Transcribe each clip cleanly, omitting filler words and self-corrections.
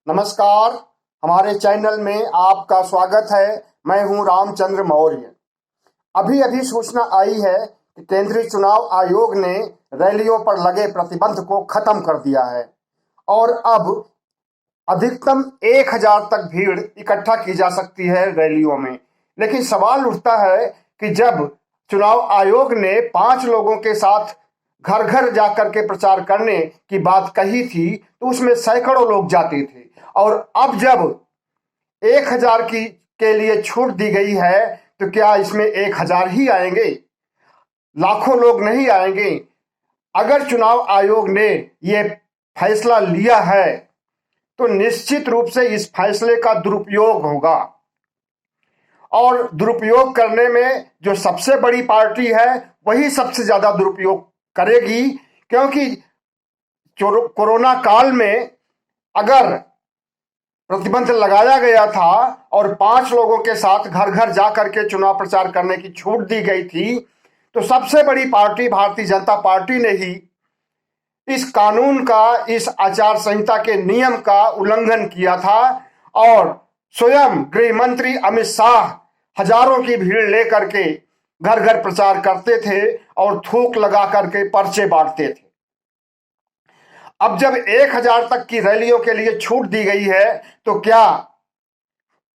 नमस्कार। हमारे चैनल में आपका स्वागत है। मैं हूं रामचंद्र मौर्य। अभी अभी सूचना आई है कि केंद्रीय चुनाव आयोग ने रैलियों पर लगे प्रतिबंध को खत्म कर दिया है और अब अधिकतम 1000 तक भीड़ इकट्ठा की जा सकती है रैलियों में। लेकिन सवाल उठता है कि जब चुनाव आयोग ने 5 लोगों के साथ घर घर जाकर के प्रचार करने की बात कही थी तो उसमें सैकड़ों लोग जाते थे, और अब जब 1000 के लिए छूट दी गई है तो क्या इसमें 1000 ही आएंगे? लाखों लोग नहीं आएंगे। अगर चुनाव आयोग ने ये फैसला लिया है तो निश्चित रूप से इस फैसले का दुरुपयोग होगा, और दुरुपयोग करने में जो सबसे बड़ी पार्टी है वही सबसे ज्यादा दुरुपयोग करेगी, क्योंकि कोरोना काल में अगर प्रतिबंध लगाया गया था और 5 लोगों के साथ घर घर जाकर के चुनाव प्रचार करने की छूट दी गई थी तो सबसे बड़ी पार्टी भारतीय जनता पार्टी ने ही इस कानून का, इस आचार संहिता के नियम का उल्लंघन किया था, और स्वयं गृह मंत्री अमित शाह हजारों की भीड़ लेकर के घर घर प्रचार करते थे और थूक लगा करके पर्चे बांटते थे। अब जब 1000 तक की रैलियों के लिए छूट दी गई है तो क्या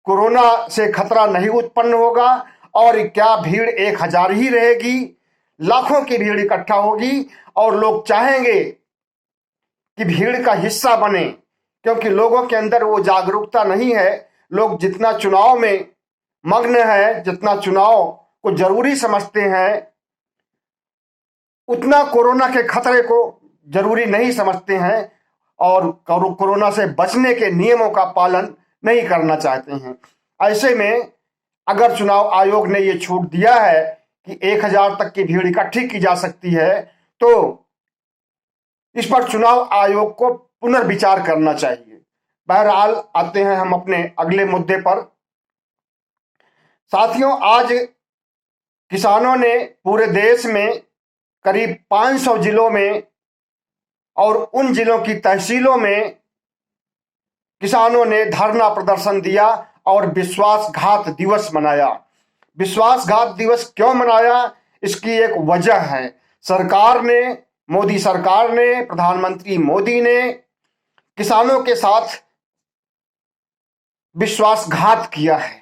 कोरोना से खतरा नहीं उत्पन्न होगा? और क्या भीड़ 1000 ही रहेगी? लाखों की भीड़ इकट्ठा होगी और लोग चाहेंगे कि भीड़ का हिस्सा बने, क्योंकि लोगों के अंदर वो जागरूकता नहीं है। लोग जितना चुनाव में मग्न है, जितना चुनाव को जरूरी समझते हैं, उतना कोरोना के खतरे को जरूरी नहीं समझते हैं और कोरोना से बचने के नियमों का पालन नहीं करना चाहते हैं। ऐसे में अगर चुनाव आयोग ने ये छूट दिया है कि 1000 तक की भीड़ इकट्ठी की जा सकती है तो इस पर चुनाव आयोग को पुनर्विचार करना चाहिए। बहरहाल आते हैं हम अपने अगले मुद्दे पर। साथियों, आज किसानों ने पूरे देश में करीब 500 जिलों में और उन जिलों की तहसीलों में किसानों ने धरना प्रदर्शन दिया और विश्वासघात दिवस मनाया। विश्वासघात दिवस क्यों मनाया? इसकी एक वजह है। मोदी सरकार ने, प्रधानमंत्री मोदी ने किसानों के साथ विश्वासघात किया है।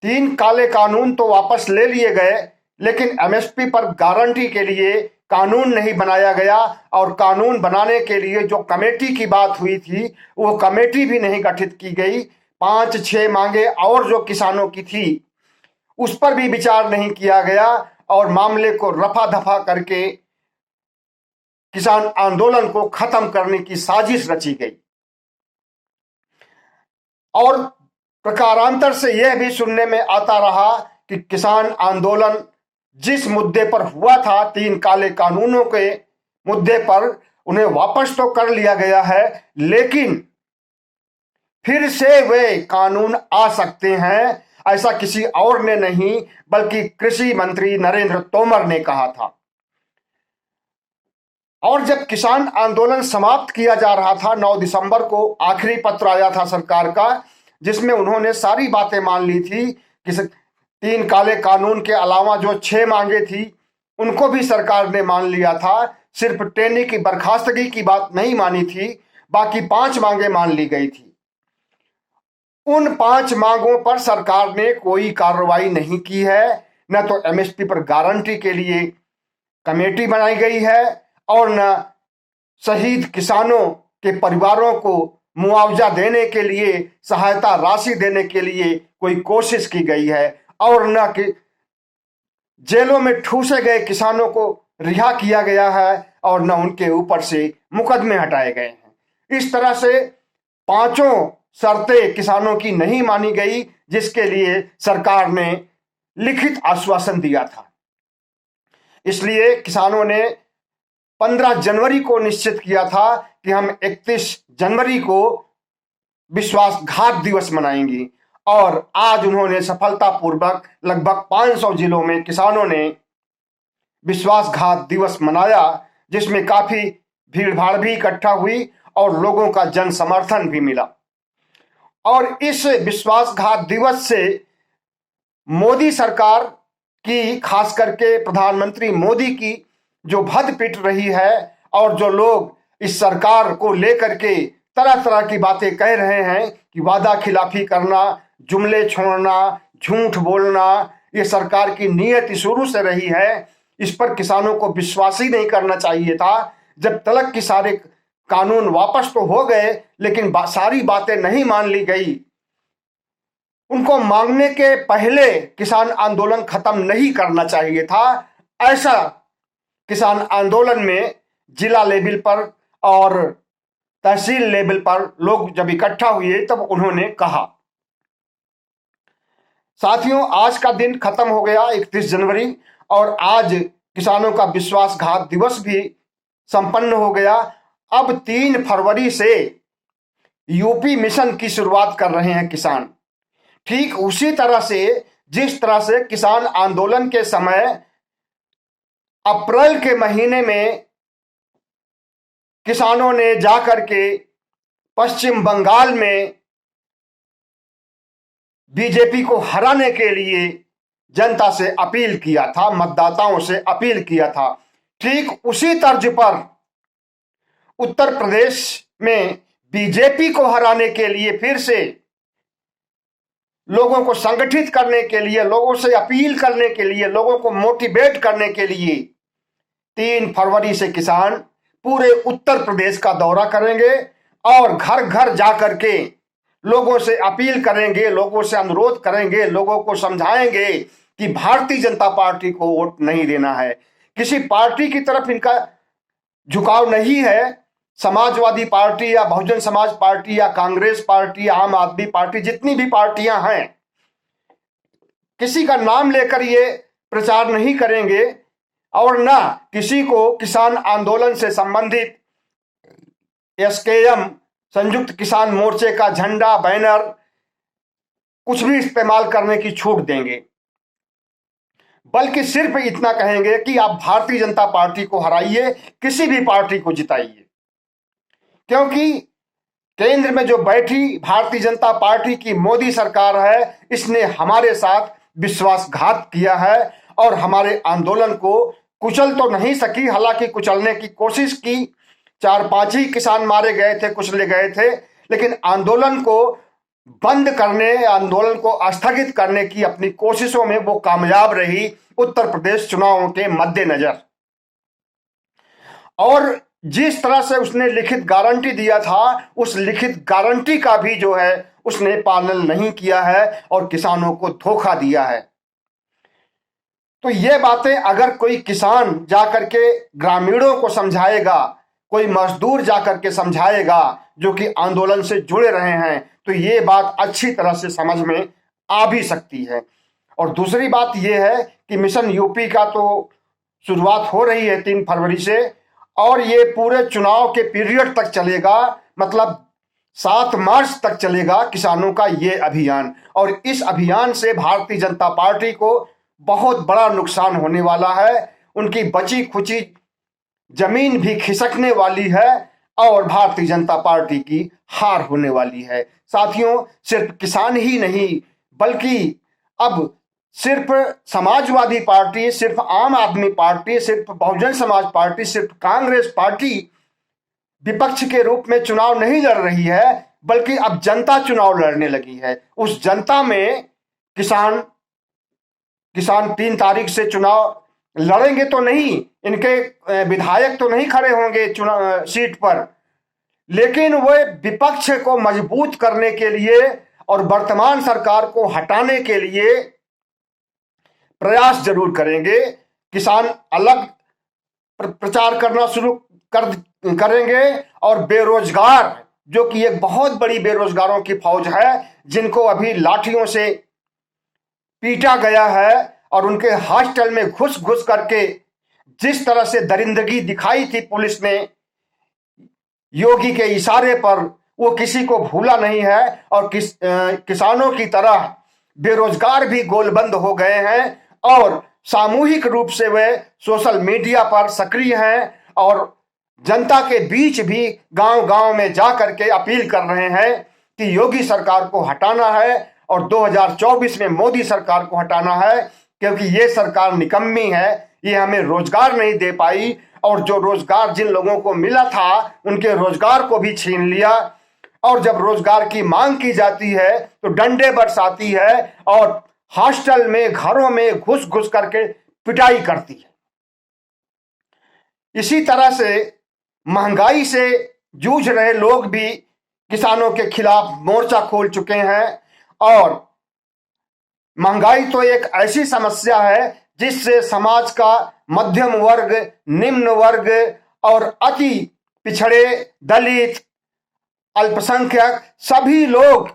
3 काले कानून तो वापस ले लिए गए, लेकिन एमएसपी पर गारंटी के लिए कानून नहीं बनाया गया, और कानून बनाने के लिए जो कमेटी की बात हुई थी वो कमेटी भी नहीं गठित की गई। 5-6 मांगे और जो किसानों की थी उस पर भी विचार नहीं किया गया और मामले को रफा दफा करके किसान आंदोलन को खत्म करने की साजिश रची गई। और प्रकारांतर से यह भी सुनने में आता रहा कि किसान आंदोलन जिस मुद्दे पर हुआ था, 3 काले कानूनों के मुद्दे पर, उन्हें वापस तो कर लिया गया है, लेकिन फिर से वे कानून आ सकते हैं, ऐसा किसी और ने नहीं बल्कि कृषि मंत्री नरेंद्र तोमर ने कहा था। और जब किसान आंदोलन समाप्त किया जा रहा था, 9 दिसंबर को आखिरी पत्र आया था सरकार का, जिसमें उन्होंने सारी बातें मान ली थी कि 3 काले कानून के अलावा जो 6 मांगे थी उनको भी सरकार ने मान लिया था। सिर्फ टेनी की बर्खास्तगी की बात नहीं मानी थी, बाकी 5 मांगे मान ली गई थी। उन 5 मांगों पर सरकार ने कोई कार्रवाई नहीं की है। न तो एमएसपी पर गारंटी के लिए कमेटी बनाई गई है और न शहीद किसानों के परिवारों को मुआवजा देने के लिए, सहायता राशि देने के लिए कोई कोशिश की गई है, और न कि जेलों में ठूसे गए किसानों को रिहा किया गया है और न उनके ऊपर से मुकदमे हटाए गए हैं। इस तरह से 5 शर्तें किसानों की नहीं मानी गई, जिसके लिए सरकार ने लिखित आश्वासन दिया था। इसलिए किसानों ने 15 जनवरी को निश्चित किया था कि हम 31 जनवरी को विश्वासघात दिवस मनाएंगे, और आज उन्होंने सफलतापूर्वक लगभग 500 जिलों में किसानों ने विश्वासघात दिवस मनाया, जिसमें काफी भीड़ भाड़ भी इकट्ठा हुई और लोगों का जन समर्थन भी मिला। और इस विश्वासघात दिवस से मोदी सरकार की, खास करके प्रधानमंत्री मोदी की जो भद्द पिट रही है और जो लोग इस सरकार को लेकर के तरह तरह की बातें कह रहे हैं कि वादा खिलाफी करना, जुमले छोड़ना, झूठ बोलना, ये सरकार की नीयत शुरू से रही है। इस पर किसानों को विश्वास ही नहीं करना चाहिए था। जब तलक की सारे कानून वापस तो हो गए, लेकिन सारी बातें नहीं मान ली गई। उनको मांगने के पहले किसान आंदोलन खत्म नहीं करना चाहिए था। ऐसा किसान आंदोलन में जिला लेवल पर और तहसील लेवल पर लोग जब इकट्ठा हुए तब उन्होंने कहा। साथियों, आज का दिन खत्म हो गया 31 जनवरी, और आज किसानों का विश्वासघात दिवस भी संपन्न हो गया। अब 3 फरवरी से यूपी मिशन की शुरुआत कर रहे हैं किसान। ठीक उसी तरह से जिस तरह से किसान आंदोलन के समय अप्रैल के महीने में किसानों ने जाकर के पश्चिम बंगाल में बीजेपी को हराने के लिए जनता से अपील किया था, मतदाताओं से अपील किया था, ठीक उसी तर्ज पर उत्तर प्रदेश में बीजेपी को हराने के लिए फिर से लोगों को संगठित करने के लिए, लोगों से अपील करने के लिए, लोगों को मोटिवेट करने के लिए 3 फरवरी से किसान पूरे उत्तर प्रदेश का दौरा करेंगे और घर घर जाकर के लोगों से अपील करेंगे, लोगों से अनुरोध करेंगे, लोगों को समझाएंगे कि भारतीय जनता पार्टी को वोट नहीं देना है। किसी पार्टी की तरफ इनका झुकाव नहीं है। समाजवादी पार्टी या बहुजन समाज पार्टी या कांग्रेस पार्टी या आम आदमी पार्टी, जितनी भी पार्टियां हैं, किसी का नाम लेकर ये प्रचार नहीं करेंगे और ना किसी को किसान आंदोलन से संबंधित एसकेएम, संयुक्त किसान मोर्चे का झंडा, बैनर कुछ भी इस्तेमाल करने की छूट देंगे, बल्कि सिर्फ इतना कहेंगे कि आप भारतीय जनता पार्टी को हराइए, किसी भी पार्टी को जिताइए। क्योंकि केंद्र में जो बैठी भारतीय जनता पार्टी की मोदी सरकार है, इसने हमारे साथ विश्वासघात किया है और हमारे आंदोलन को कुचल तो नहीं सकी, हालांकि कुचलने की कोशिश की। 4-5 ही किसान मारे गए थे, कुचले गए थे, लेकिन आंदोलन को बंद करने, आंदोलन को स्थगित करने की अपनी कोशिशों में वो कामयाब रही उत्तर प्रदेश चुनावों के मद्देनजर। और जिस तरह से उसने लिखित गारंटी दिया था, उस लिखित गारंटी का भी जो है उसने पालन नहीं किया है और किसानों को धोखा दिया है। तो ये बातें अगर कोई किसान जाकर के ग्रामीणों को समझाएगा, कोई मजदूर जाकर के समझाएगा जो कि आंदोलन से जुड़े रहे हैं, तो ये बात अच्छी तरह से समझ में आ भी सकती है। और दूसरी बात यह है कि मिशन यूपी का तो शुरुआत हो रही है 3 फरवरी से, और ये पूरे चुनाव के पीरियड तक चलेगा, मतलब 7 मार्च तक चलेगा किसानों का ये अभियान। और इस अभियान से भारतीय जनता पार्टी को बहुत बड़ा नुकसान होने वाला है। उनकी बची खुची जमीन भी खिसकने वाली है और भारतीय जनता पार्टी की हार होने वाली है। साथियों, सिर्फ किसान ही नहीं, बल्कि अब सिर्फ समाजवादी पार्टी, सिर्फ आम आदमी पार्टी, सिर्फ बहुजन समाज पार्टी, सिर्फ कांग्रेस पार्टी विपक्ष के रूप में चुनाव नहीं लड़ रही है, बल्कि अब जनता चुनाव लड़ने लगी है। उस जनता में किसान 3 तारीख से चुनाव लड़ेंगे तो नहीं, इनके विधायक तो नहीं खड़े होंगे चुनाव सीट पर, लेकिन वे विपक्ष को मजबूत करने के लिए और वर्तमान सरकार को हटाने के लिए प्रयास जरूर करेंगे। किसान अलग प्रचार करना शुरू करेंगे और बेरोजगार, जो कि एक बहुत बड़ी बेरोजगारों की फौज है, जिनको अभी लाठियों से पीटा गया है और उनके हॉस्टल में घुस घुस करके जिस तरह से दरिंदगी दिखाई थी पुलिस ने योगी के इशारे पर, वो किसी को भूला नहीं है। और किसानों की तरह बेरोजगार भी गोलबंद हो गए हैं और सामूहिक रूप से वे सोशल मीडिया पर सक्रिय हैं और जनता के बीच भी गांव-गांव में जा करके अपील कर रहे हैं कि योगी सरकार को हटाना है और 2024 में मोदी सरकार को हटाना है, क्योंकि ये सरकार निकम्मी है, ये हमें रोजगार नहीं दे पाई और जो रोजगार जिन लोगों को मिला था उनके रोजगार को भी छीन लिया। और जब रोजगार की मांग की जाती है तो डंडे बरसाती है और हॉस्टल में, घरों में घुस घुस करके पिटाई करती है। इसी तरह से महंगाई से जूझ रहे लोग भी किसानों के खिलाफ मोर्चा खोल चुके हैं। और महंगाई तो एक ऐसी समस्या है जिससे समाज का मध्यम वर्ग, निम्न वर्ग और अति पिछड़े, दलित, अल्पसंख्यक सभी लोग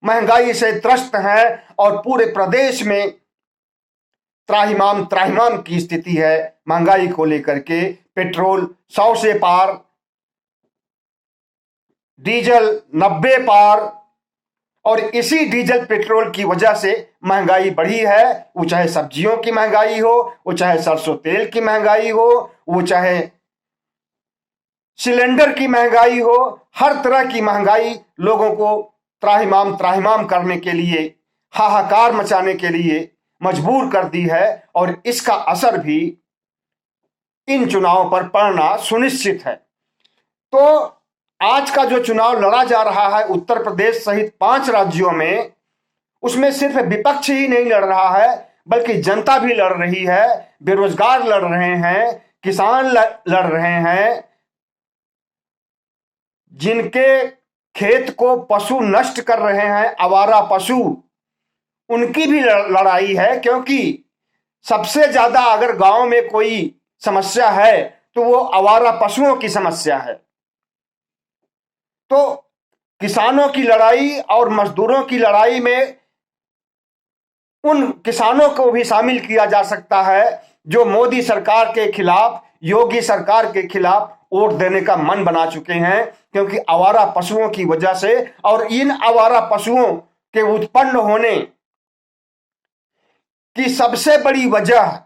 महंगाई से त्रस्त हैं और पूरे प्रदेश में त्राहिमाम त्राहिमाम की स्थिति है महंगाई को लेकर के। पेट्रोल 100 से पार, डीजल 90 पार, और इसी डीजल पेट्रोल की वजह से महंगाई बढ़ी है। वो चाहे सब्जियों की महंगाई हो, वो चाहे सरसों तेल की महंगाई हो, वो चाहे सिलेंडर की महंगाई हो, हर तरह की महंगाई लोगों को त्राहिमाम त्राहिमाम करने के लिए, हाहाकार मचाने के लिए मजबूर कर दी है। और इसका असर भी इन चुनावों पर पड़ना सुनिश्चित है। तो आज का जो चुनाव लड़ा जा रहा है उत्तर प्रदेश सहित 5 राज्यों में, उसमें सिर्फ विपक्ष ही नहीं लड़ रहा है बल्कि जनता भी लड़ रही है। बेरोजगार लड़ रहे हैं, किसान लड़ रहे हैं, जिनके खेत को पशु नष्ट कर रहे हैं, आवारा पशु, उनकी भी लड़ाई है। क्योंकि सबसे ज्यादा अगर गांव में कोई समस्या है तो वो आवारा पशुओं की समस्या है। तो किसानों की लड़ाई और मजदूरों की लड़ाई में उन किसानों को भी शामिल किया जा सकता है जो मोदी सरकार के खिलाफ, योगी सरकार के खिलाफ वोट देने का मन बना चुके हैं। क्योंकि आवारा पशुओं की वजह से और इन आवारा पशुओं के उत्पन्न होने की सबसे बड़ी वजह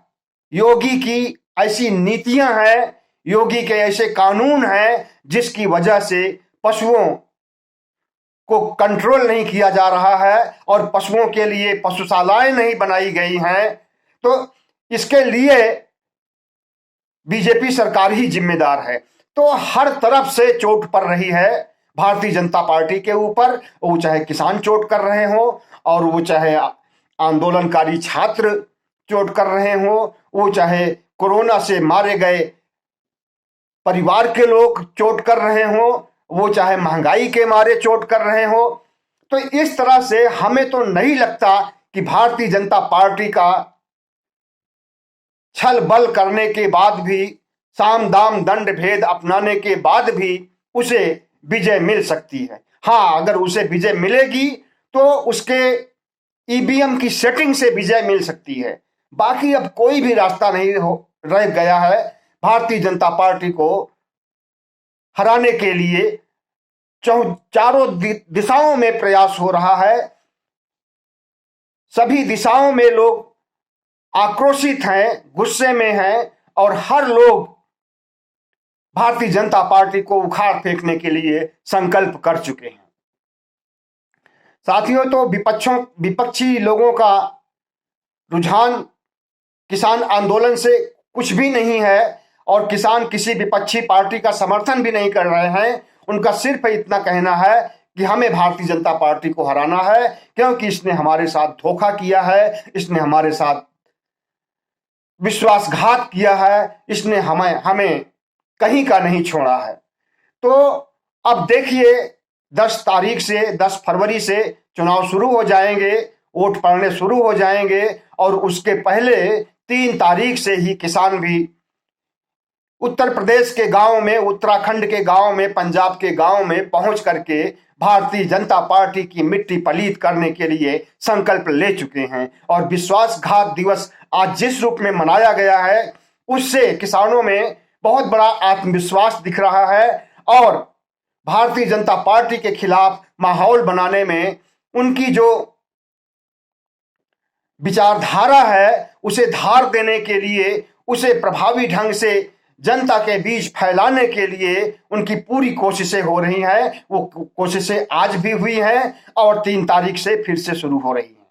योगी की ऐसी नीतियां हैं, योगी के ऐसे कानून हैं जिसकी वजह से पशुओं को कंट्रोल नहीं किया जा रहा है और पशुओं के लिए पशुशालाएं नहीं बनाई गई हैं। तो इसके लिए बीजेपी सरकार ही जिम्मेदार है। तो हर तरफ से चोट पड़ रही है भारतीय जनता पार्टी के ऊपर, वो चाहे किसान चोट कर रहे हो और वो चाहे आंदोलनकारी छात्र चोट कर रहे हो, वो चाहे कोरोना से मारे गए परिवार के लोग चोट कर रहे हो, वो चाहे महंगाई के मारे चोट कर रहे हो। तो इस तरह से हमें तो नहीं लगता कि भारतीय जनता पार्टी का छल बल करने के बाद भी, साम दाम दंड भेद अपनाने के बाद भी उसे विजय मिल सकती है। हाँ, अगर उसे विजय मिलेगी तो उसके ईवीएम की सेटिंग से विजय मिल सकती है। बाकी अब कोई भी रास्ता नहीं रह गया है। भारतीय जनता पार्टी को हराने के लिए चारों दिशाओं में प्रयास हो रहा है। सभी दिशाओं में लोग आक्रोशित हैं, गुस्से में हैं और हर लोग भारतीय जनता पार्टी को उखाड़ फेंकने के लिए संकल्प कर चुके हैं। साथियों, तो विपक्षी लोगों का रुझान किसान आंदोलन से कुछ भी नहीं है और किसान किसी विपक्षी पार्टी का समर्थन भी नहीं कर रहे हैं। उनका सिर्फ इतना कहना है कि हमें भारतीय जनता पार्टी को हराना है, क्योंकि इसने हमारे साथ धोखा किया है, इसने हमारे साथ विश्वासघात किया है, इसने हमें कहीं का नहीं छोड़ा है। तो अब देखिए 10 फरवरी से चुनाव शुरू हो जाएंगे, वोट पड़ने शुरू हो जाएंगे और उसके पहले 3 तारीख से ही किसान भी उत्तर प्रदेश के गांव में, उत्तराखंड के गांव में, पंजाब के गांव में पहुंच करके भारतीय जनता पार्टी की मिट्टी पलीत करने के लिए संकल्प ले चुके हैं। और विश्वासघात दिवस आज जिस रूप में मनाया गया है उससे किसानों में बहुत बड़ा आत्मविश्वास दिख रहा है और भारतीय जनता पार्टी के खिलाफ माहौल बनाने में उनकी जो विचारधारा है उसे धार देने के लिए, उसे प्रभावी ढंग से जनता के बीच फैलाने के लिए उनकी पूरी कोशिशें हो रही हैं। वो कोशिशें आज भी हुई हैं और 3 तारीख से फिर से शुरू हो रही हैं।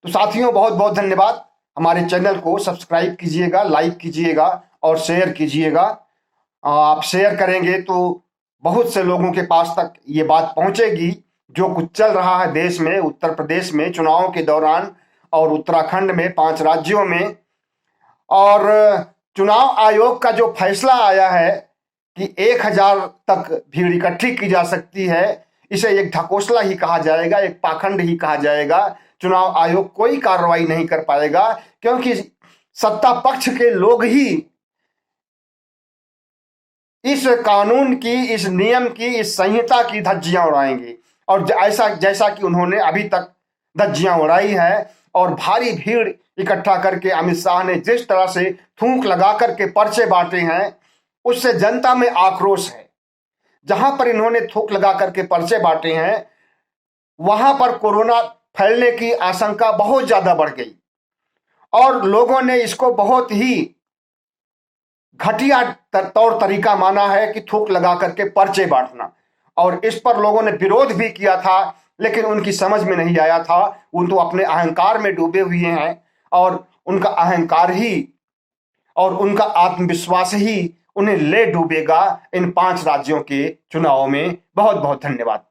तो साथियों, बहुत बहुत धन्यवाद। हमारे चैनल को सब्सक्राइब कीजिएगा, लाइक कीजिएगा और शेयर कीजिएगा। आप शेयर करेंगे तो बहुत से लोगों के पास तक ये बात पहुंचेगी जो कुछ चल रहा है देश में, उत्तर प्रदेश में चुनाव के दौरान और उत्तराखंड में, 5 राज्यों में। और चुनाव आयोग का जो फैसला आया है कि 1000 तक भीड़ इकट्ठी की जा सकती है, इसे एक ढकोसला ही कहा जाएगा, एक पाखंड ही कहा जाएगा। चुनाव आयोग कोई कार्रवाई नहीं कर पाएगा क्योंकि सत्ता पक्ष के लोग ही इस कानून की, इस नियम की, इस संहिता की धज्जियां उड़ाएंगे। और जैसा कि उन्होंने अभी तक धज्जियां उड़ाई है और भारी भीड़ इकट्ठा करके अमित शाह ने जिस तरह से थूक लगा करके पर्चे बांटे हैं, उससे जनता में आक्रोश है। जहां पर इन्होंने थूक लगा करके पर्चे बांटे हैं, वहां पर कोरोना फैलने की आशंका बहुत ज्यादा बढ़ गई और लोगों ने इसको बहुत ही घटिया तौर तरीका माना है कि थूक लगा करके पर्चे बांटना। और इस पर लोगों ने विरोध भी किया था, लेकिन उनकी समझ में नहीं आया था। वो तो अपने अहंकार में डूबे हुए हैं और उनका अहंकार ही और उनका आत्मविश्वास ही उन्हें ले डूबेगा इन 5 राज्यों के चुनावों में। बहुत बहुत धन्यवाद।